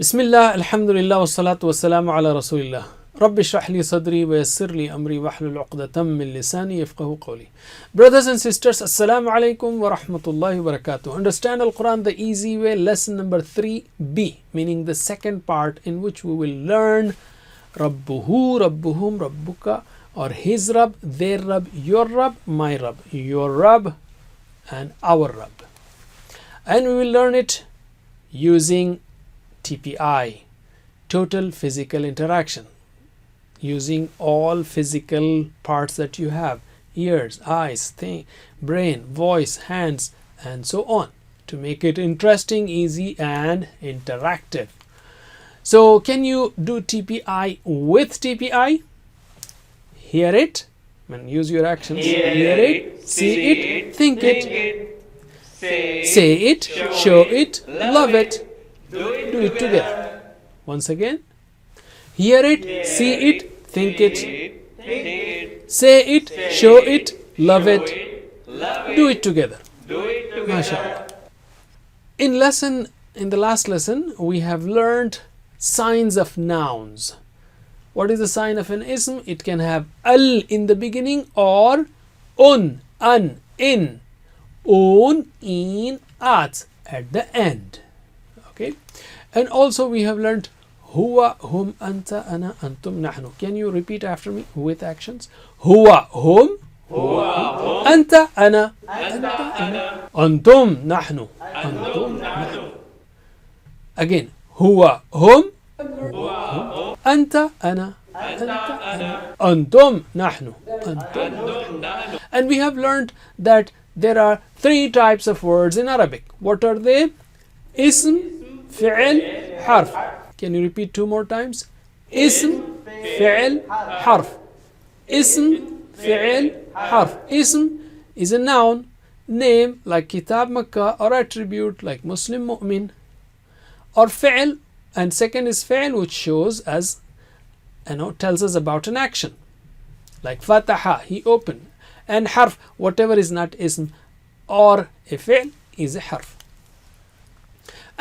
Bismillah, alhamdulillah, wassalatu wassalamu ala rasulillah. Rabbi shrah li sadri wa yassir li amri wahlul uqdatam min lisani yafqahu qawli. Brothers and sisters, assalamu alaikum wa rahmatullahi wa barakatuh. Understand Al-Quran the easy way, lesson number 3b, meaning the second part in which we will learn Rabbuhu, Rabbuhum, Rabbuka, or his Rabb, their Rabb, your Rabb, my Rabb, your Rabb, and our Rabb. And we will learn it using TPI, total physical interaction, using all physical parts that you have, ears, eyes, brain, voice, hands, and so on, to make it interesting, easy, and interactive. So can you do TPI with TPI? Hear it, and use your actions. Hear it, see it, think it, say it, show it, love it. Do it together. Once again. Hear it, see it, think it, say it, show it, love it. Do it together. MashaAllah. In the last lesson, we have learned signs of nouns. What is the sign of an ism? It can have al in the beginning or un, an, in, un, in, at the end. Okay, and also we have learned huwa, hum, anta, ana, antum, nahnu. Can you repeat after me with actions? Huwa, hum, anta, ana, antum, nahnu, antum, nahnu. Again, huwa, hum, anta, ana, antum, nahnu, antum, nahnu. And we have learned that there are three types of words in Arabic. What are they? Ism, fi'l, harf. Can you repeat two more times? Ism, fi'l, harf. Ism, fi'l, harf. Ism is a noun, name like Kitab Makkah, or attribute like Muslim Mu'min. Or fi'l, and second is fi'l, which shows as, tells us about an action. Like Fataha, he opened. And harf, whatever is not ism or a fi'l, is a harf.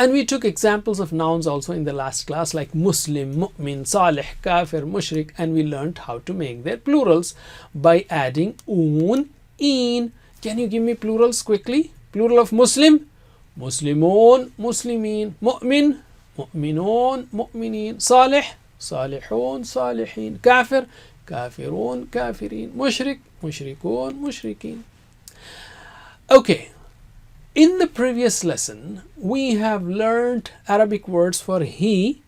And we took examples of nouns also in the last class, like Muslim, Mu'min, Salih, Kafir, Mushrik, and we learned how to make their plurals by adding un, in. Can you give me plurals quickly? Plural of Muslim? Muslimun, Muslimin. Mu'min, Mu'minun, Mu'minin. Salih, Salihun, Salihin. Kafir, Kafirun, Kafirin. Mushrik, Mushrikun, Mushrikin. Okay. In the previous lesson, we have learned Arabic words for he,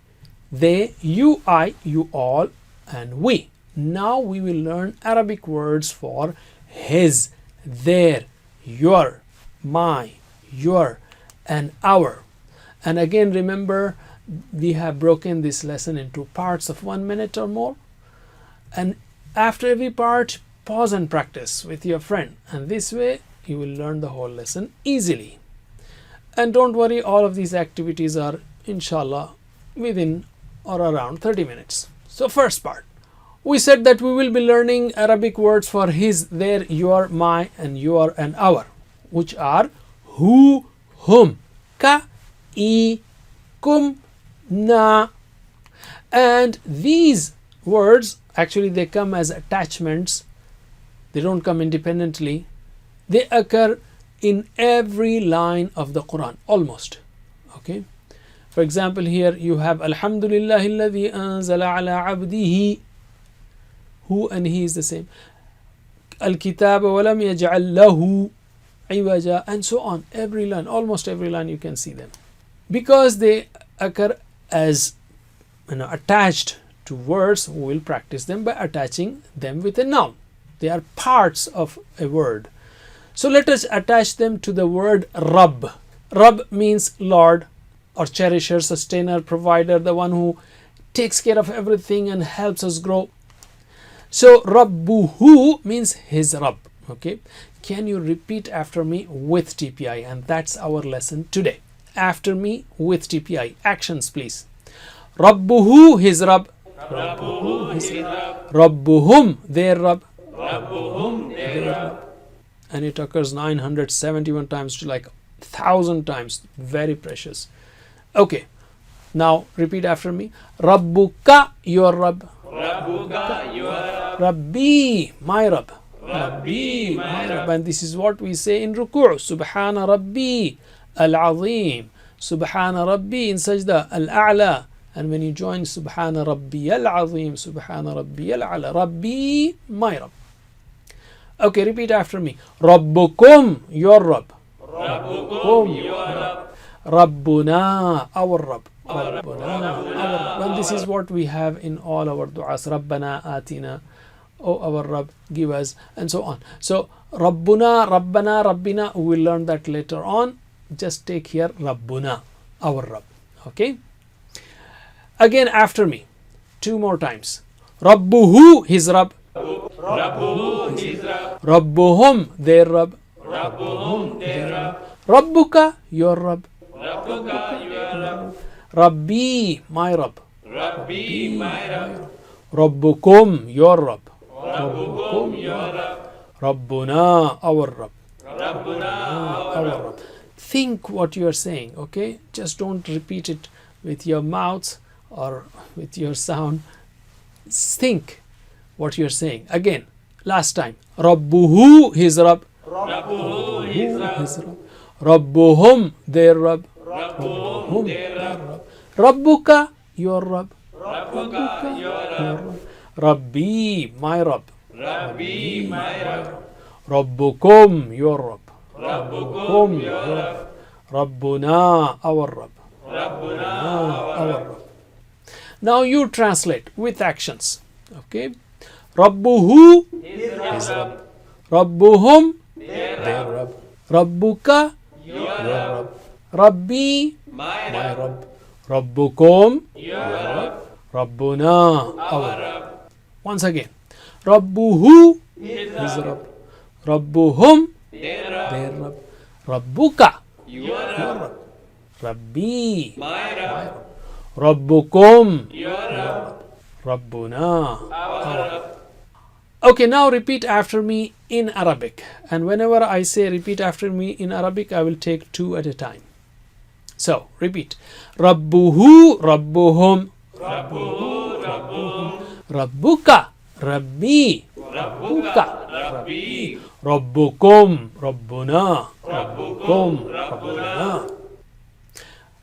they, you, I, you all, and we. Now we will learn Arabic words for his, their, your, my, your, and our. And again, remember, we have broken this lesson into parts of 1 minute or more. And after every part, pause and practice with your friend. And this way, you will learn the whole lesson easily. And don't worry, all of these activities are inshallah within or around 30 minutes. So first part, we said that we will be learning Arabic words for his, their, your, my, and your, and our, which are who, whom, ka, I, kum, na. And these words, actually they come as attachments. They don't come independently. They occur in every line of the Quran, almost. Okay. For example, here you have Alhamdulillah alladhi anzala ala abdihi. Who and he is the same. Al-Kitab wa lam yaj'al lahu iwaja, and so on. Every line, almost every line, you can see them. Because they occur as attached to words, we will practice them by attaching them with a noun. They are parts of a word. So let us attach them to the word Rabb. Rabb means Lord, or cherisher, sustainer, provider, the one who takes care of everything and helps us grow. So Rabbuhu means his Rabb. Okay. Can you repeat after me with TPI? And that's our lesson today. After me with TPI. Actions, please. Rabbuhu, his Rabb. Rabbuhu, his Rabb. Rabbuhum, their Rabb. Rabbuhum, their Rabb. And it occurs 971 times to like 1,000 times. Very precious. Okay. Now repeat after me. Rabbuka, your Rabb. Rabbuka, your Rabb. Rabbi, my Rabb. Rabbi, my Rabb. And this is what we say in ruku'. Subhana Rabbi al-Azim. Subhana Rabbi in sajda al-A'la. And when you join Subhana Rabbi al-Azim, Subhana Rabbi al-A'la. Rabbi, my Rabb. Okay, repeat after me. Rabbukum, your Rabb. Rabbukum, your Rabb. Rabbuna, our Rabb. Rabbuna, our Rabb. And this is what we have in all our du'as. Rabbana atina. Oh, our Rabb, give us, and so on. So, Rabbuna, Rabbana, Rabbina, we will learn that later on. Just take here Rabbuna, our Rabb. Okay? Again, after me. 2 more times. Rabbuhu, his Rabb. Rabbuhu, his Rabb. Rabbuhum, their Rabb. Rabbuhum, their Rabb. Rabbuka, your Rabb. Rabbuka, your Rabb. Rabbi, my Rabb. Rabbi, my Rabb. Rabbukum, your Rabb. Rabbukum, your Rabb. Rabbuna, our Rabb. Rabbuna, Our Rabb. Think what you are saying, okay? Just don't repeat it with your mouth or with your sound. Think what you are saying. Again, last time. Rabbuhu, his Rabb. Rabbuhu, his Rabb. His Rabb. Rabbuhum, their Rabb. Rabbuhum, their Rabb. Rabbuka, your Rabb. Rabbuka, your Rabb. Rabbi, my Rabb. Rabbi, my Rabb. Rabbukum, your Rabb. Rabbukum, your Rabb. Rabbuna, our Rabb. Rabbuna, Our Rabb. Now you translate with actions. Okay? Rabbuhu, his Rabb. Rabbuhum, Their their Rabb. Rabb. Rabbuka, Your your Rabb. Rabb. Rabbi, My my Rabb. Rabb. Rabbukum, Your Rabb. Rabbuna, Our our Rabb. Rabb. Once again. Rabbuhu, His his Rabb. Rabb. Rabbuhum, Their Rabb. their Rabb. Rabbuka, Your your Rabb. Rabb. Rabbi, My Rabb. Rabbukum, Your Rabb. Rabbuna. Our Rabb. Okay, now repeat after me in Arabic. And whenever I say repeat after me in Arabic, I will take 2 at a time. So, repeat. Rabbuhu, Rabbuhum. Rabbuhu, Rabbuhum. Rabbuka, Rabbi. Rabbuka, Rabbi. Rabbukum, Rabbuna. Rabbukum, Rabbuna.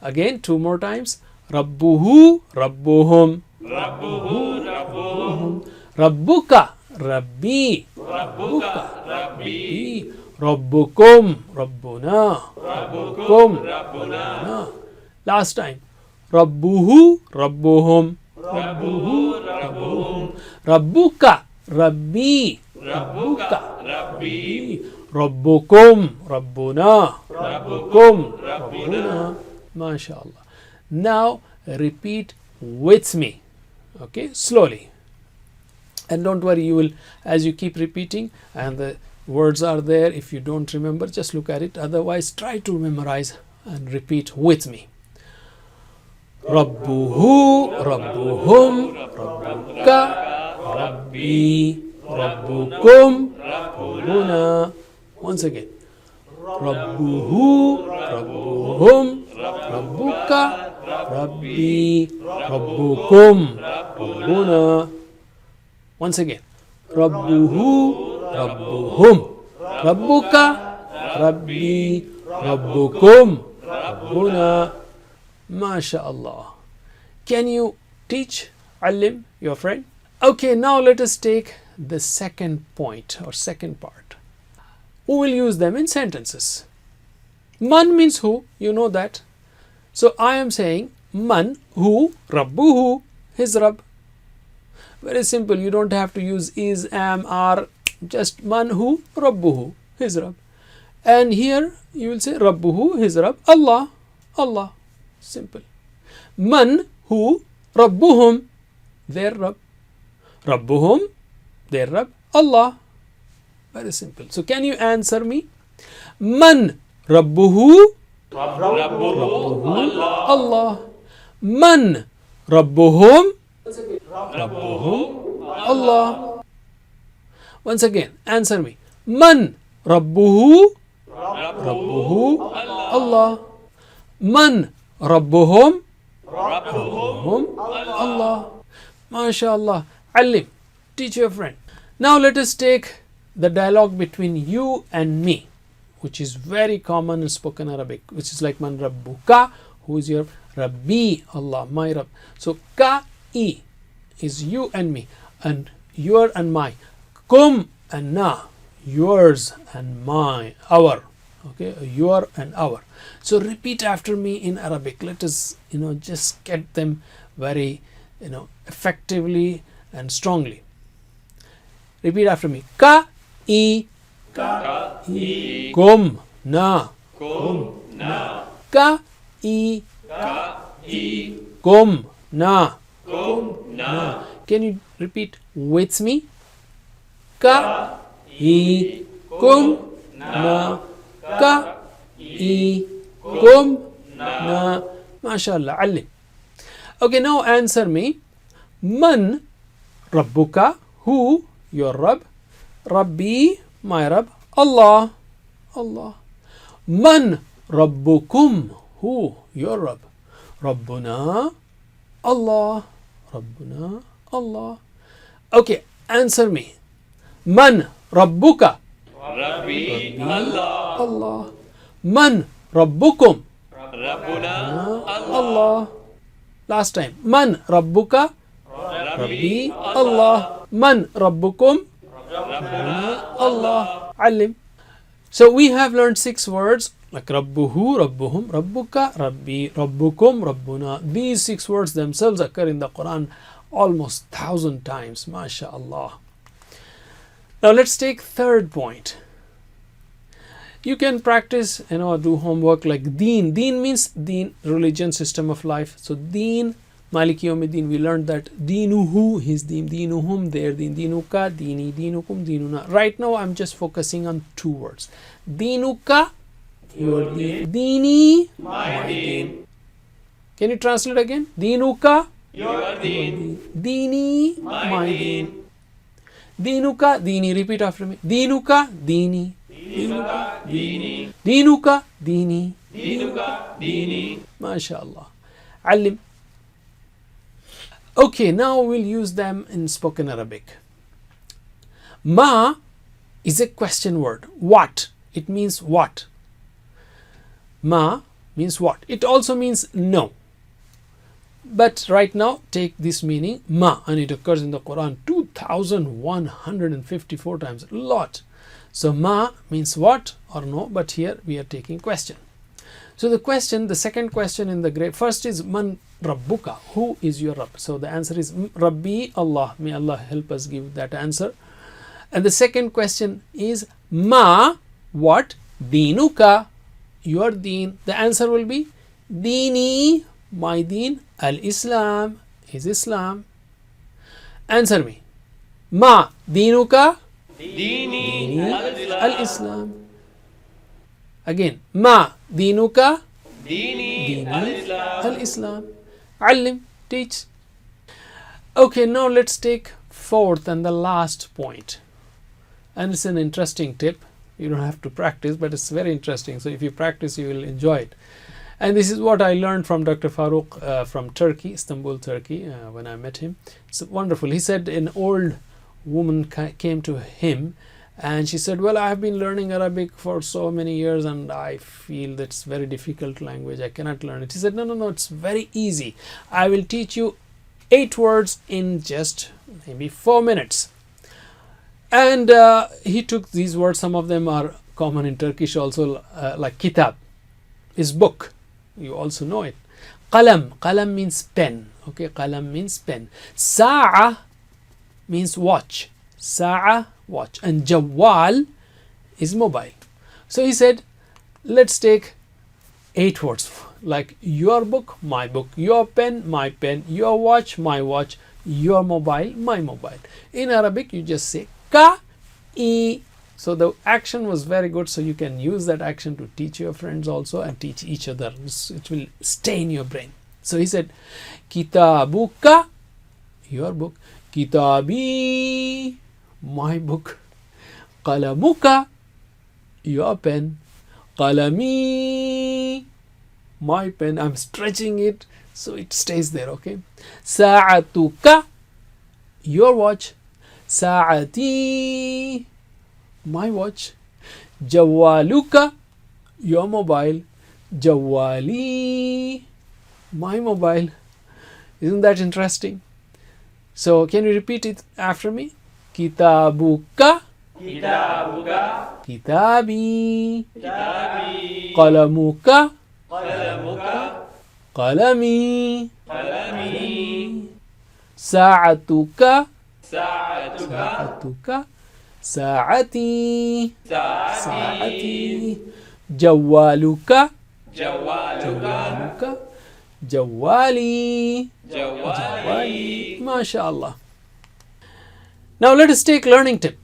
Again, 2 more times. Rabbuhu, Rabbuhum. Rabbuhu, Rabbuhum. Rabbuka, Rabbi. Rabbuka, Rabbi. Rabbukum, Rabbuna. Rabbukum, Rabbuna. Last time. Rabbuhu, Rabbuhum. Rabbuhu, Rabbuhum. Rabbuka, Rabbi. Rabbuka, Rabbi. Rabbukum, Rabbuna. Rabbukum, Rabbuna. MashaAllah. Now repeat with me. Okay, slowly. And don't worry, you will, as you keep repeating and the words are there, if you don't remember, just look at it. Otherwise, try to memorize and repeat with me. Rabbuhu, Rabbuhum, Rabbuka, Rabbi, Rabbukum, Rabbuna. Once again. Rabbuhu, Rabbuhum, Rabbuka, Rabbi, Rabbukum, Rabbuna. Once again. Rabbuhu, Rabbuhum, Rabbuka, Rabbi, Rabbukum, Rabbuna. MashaAllah. Can you teach Alim, your friend? Okay, now let us take the second point or second part. Who will use them in sentences? Man means who, you know that. So I am saying man, who, Rabbuhu, his Rabb. Very simple, you don't have to use is, am, are, just man, who, Rabbuhu, his Rabb. And here you will say Rabbuhu, his Rabb, Allah, Allah. Simple. Man, who, Rabbuhum, their Rabb. Rabbuhum, their Rabb, Allah. Very simple. So can you answer me? Man, Rabbuhu, Rabbuhu, Allah. Man, Rabbuhum, Allah. Once again, answer me. Man, Rabbuhu, Allah. Man, Rabbuhum, ربهم Allah. MashaAllah. Alim. Teach your friend. Now let us take the dialogue between you and me, which is very common in spoken Arabic, which is like Man Rabbuka, who is your Rabbi, Allah, my Rabb. So Ka-i is you and me, and your and my. Kum and na, yours and my, our. Okay, your and our. So repeat after me in Arabic. Let us, just get them very, effectively and strongly. Repeat after me. Ka-i, كإي kum, na. كنا Ka-i, كإي kum, na. كنا Can you repeat with me? Ka-i, kum, na. Ka-i, kum, na. MashaAllah. Alim. Okay, now answer me. Man Rabbuka, who your Rabb? Rabbi, my Rabb. Allah, Allah. Man Rabbukum, who your Rabb? Rabbuna, Allah, Rabbuna, Allah. Okay, answer me. Man Rabbuka? ربي الله Allah. Man Rabbukum? ربنا Allah. Last time. Man Rabbuka? ربي Allah. Man Rabbukum? Allah. Alim. So we have learned 6 words like Rabbuhu, Rabbuhum, Rabbuka, Rabbi, Rabbukum, Rabbuna. These 6 words themselves occur in the Quran almost 1,000 times. MashaAllah. Now let's take third point. You can practice, do homework like Deen. Deen means Deen, religion, system of life. So Deen, Maliki Yawmiddin, we learned that Deenuhu, his Deen, Deenuhum, their Deen, Deenuka, Deeni, Deenukum, Deenuna. Right now I'm just focusing on 2 words. Deenuka, your Deen. Deeni, my deen Can you translate again? Deenuka, your deen Deeni, my Deen. Deenuka, Deeni, repeat after me. Deenuka, Deeni. دينك ديني Deenuka, Deeni. دينك ديني MashaAllah. Alim. Okay, now we'll use them in spoken Arabic. Ma is a question word. What? It means what? Ma means what? It also means no. But right now, take this meaning, ma, and it occurs in the Quran 2,154 times. A lot. So ma means what or no, but here we are taking question. So the second question in the grade, first is Man Rabbuka, who is your Rabb? So the answer is Rabbi, Allah. May Allah help us give that answer. And the second question is Ma, what? Deenuka, your deen. The answer will be Deeni, my deen. Al-Islam is Islam. Answer me. Ma Deenuka? ديني Al-Islam. Again. Ma Deenuka? ديني Deeni الإسلام Al-Islam. Alim, teach. Okay, now let's take fourth and the last point. And it's an interesting tip. You don't have to practice, but it's very interesting. So if you practice, you will enjoy it. And this is what I learned from Dr. Farooq from Turkey, Istanbul, Turkey, when I met him. It's wonderful. He said an old woman came to him and she said, well, I have been learning Arabic for so many years and I feel that's very difficult language. I cannot learn it. He said, no, it's very easy. I will teach you 8 words in just maybe 4 minutes. And he took these words. Some of them are common in Turkish also, like kitab is book. You also know it. Qalam means pen. Okay, qalam means pen. Sa'a means watch. Sa'a, watch. And jawwal is mobile. So he said, let's take 8 words like your book, my book, your pen, my pen, your watch, my watch, your mobile, my mobile. In Arabic, you just say ka-i. So the action was very good. So you can use that action to teach your friends also and teach each other. It will stay in your brain. So he said, Kitabuka, your book. Kitabi, my book. Qalamuka, your pen. Qalami, my pen. I'm stretching it. So it stays there, okay? Sa'atuka, your watch. Sa'ati, my watch. Jawaluka, your mobile. Jawali, my mobile. Isn't that interesting? So can you repeat it after me? Kitabuka, Kitabuka, kitabi. kitabi, Qalamuka, qalamuka, qalami. qalami, Sa'atuka, sa'atuka, sa'atuka. Sa'ati, sa'ati, sa'ati. Jawaluka, jawaluka, jawali. jawali. MashaAllah. Now let us take learning tip.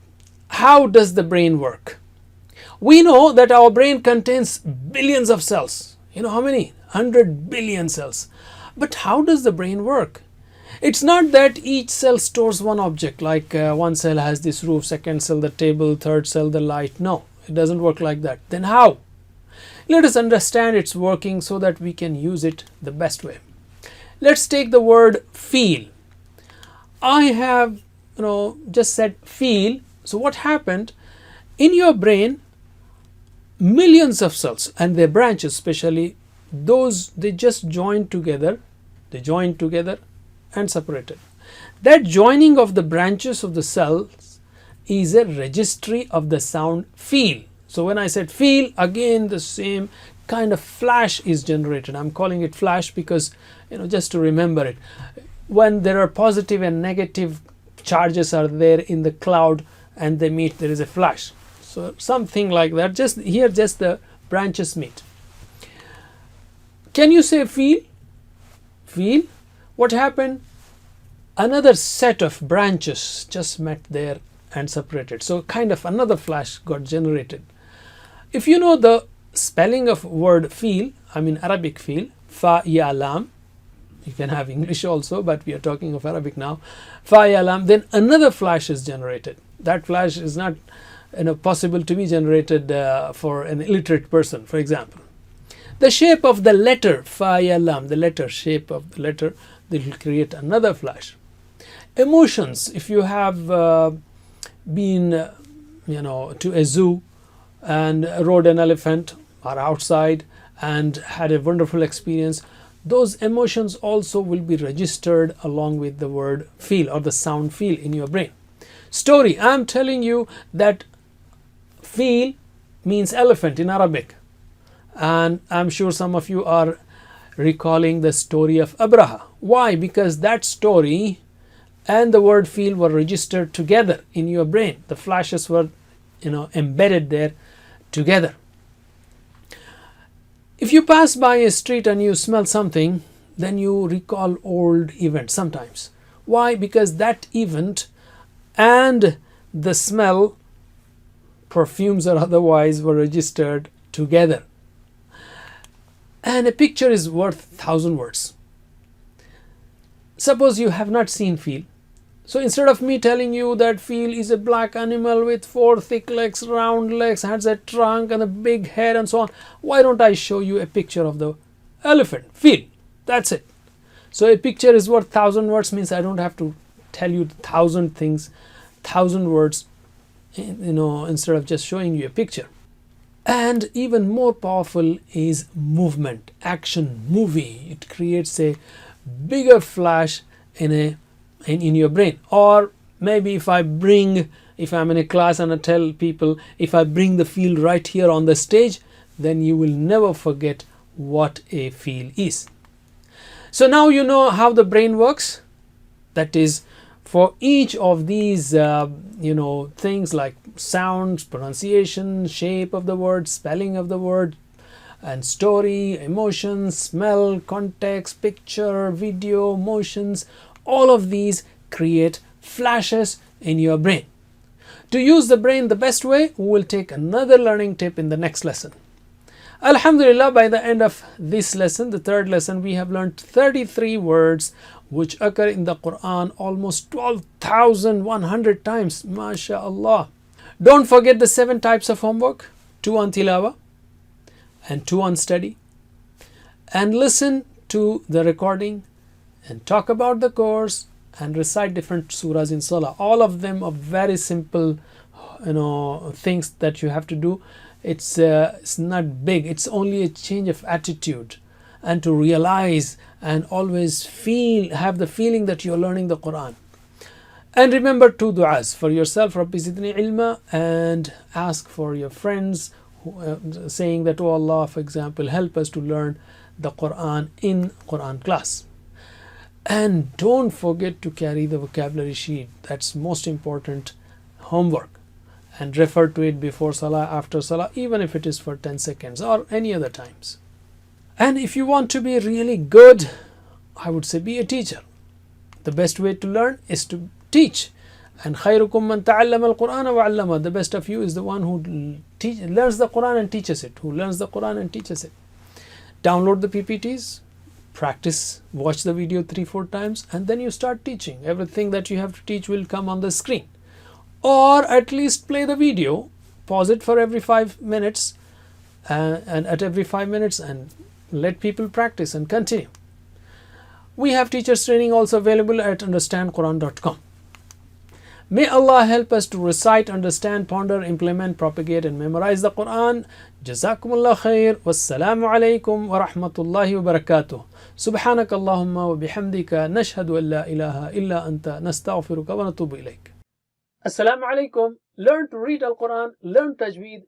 How does the brain work? We know that our brain contains billions of cells. You know how many? 100 billion cells. But how does the brain work? It's not that each cell stores one object, like one cell has this roof, second cell the table, third cell the light. No, it doesn't work like that. Then how? Let us understand its working so that we can use it the best way. Let's take the word feel. I have just said feel. So what happened? In your brain, millions of cells and their branches, especially those, they just joined together. They joined together and separated. That joining of the branches of the cells is a registry of the sound feel. So when I said feel, again the same kind of flash is generated. I'm calling it flash because just to remember it. When there are positive and negative charges are there in the cloud and they meet, there is a flash. So something like that. Just here, just the branches meet. Can you say feel? Feel? What happened? Another set of branches just met there and separated. So kind of another flash got generated. If you know the spelling of word feel, I mean Arabic feel, fa ya lam, you can have English also, but we are talking of Arabic now, fa ya lam, then another flash is generated. That flash is not possible to be generated for an illiterate person, for example. The shape of the letter fa ya lam, the letter shape of the letter, they will create another flash. Emotions, if you have been to a zoo and rode an elephant or outside and had a wonderful experience, those emotions also will be registered along with the word feel or the sound feel in your brain. Story, I'm telling you that feel means elephant in Arabic, and I'm sure some of you are recalling the story of Abraha. Why? Because that story and the word feel were registered together in your brain. The flashes were embedded there together. If you pass by a street and you smell something, then you recall old events sometimes. Why? Because that event and the smell, perfumes or otherwise, were registered together. And a picture is worth 1,000 words. Suppose you have not seen feel. So instead of me telling you that feel is a black animal with 4 thick legs, round legs, has a trunk and a big head and so on, why don't I show you a picture of the elephant? Feel. That's it. So a picture is worth 1,000 words means I don't have to tell you 1,000 things, 1,000 words, instead of just showing you a picture. And even more powerful is movement, action, movie. It creates a bigger flash in your brain. Or maybe if I'm in a class and I tell people, if I bring the feel right here on the stage, then you will never forget what a feel is. So now you know how the brain works. That is, for each of these things like sounds, pronunciation, shape of the word, spelling of the word, and story, emotions, smell, context, picture, video, motions, all of these create flashes in your brain. To use the brain the best way, we will take another learning tip in the next lesson. Alhamdulillah, by the end of this lesson, the third lesson, we have learned 33 words which occur in the Quran almost 12,100 times. MashaAllah. Don't forget the 7 types of homework, 2 on tilawa and 2 on study. And listen to the recording and talk about the course and recite different surahs in Salah. All of them are very simple, things that you have to do. It's not big. It's only a change of attitude, and to realize and always have the feeling that you're learning the Quran. And remember 2 du'as for yourself, Rabbi zidni ilma, and ask for your friends, saying that, oh Allah, for example, help us to learn the Quran in Quran class. And don't forget to carry the vocabulary sheet. That's most important homework. And refer to it before Salah, after Salah, even if it is for 10 seconds or any other times. And if you want to be really good, I would say be a teacher. The best way to learn is to teach. And خيركم من تعلم القرآن وعلمه. The best of you is the one who learns the Quran and teaches it. Who learns the Quran and teaches it. Download the PPTs, practice, watch the video 3-4 times, and then you start teaching. Everything that you have to teach will come on the screen. Or at least play the video, pause it for every 5 minutes, and at every 5 minutes, and let people practice and continue. We have teachers training also available at understandquran.com. May Allah help us to recite, understand, ponder, implement, propagate and memorize the Quran. Jazakumullah khair. Wassalamu alaikum wa rahmatullahi wa barakatuh. Subhanak Allahumma wa bihamdika nashhadu an la ilaha illa anta nastaghfiruka wa natubu ilayk. Assalamu alaikum. Learn to read Al-Quran, learn Tajweed,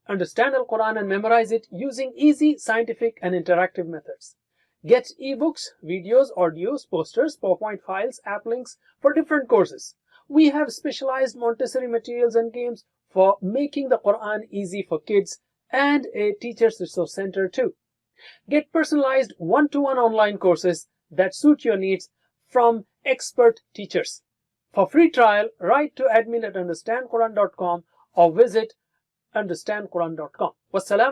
understand Al-Quran and memorize it using easy, scientific and interactive methods. Get ebooks, videos, audios, posters, PowerPoint files, app links for different courses. We have specialized Montessori materials and games for making the Quran easy for kids, and a teacher's resource center too. Get personalized one-to-one online courses that suit your needs from expert teachers. For free trial, write to admin@understandquran.com or visit understandquran.com. Wassalam.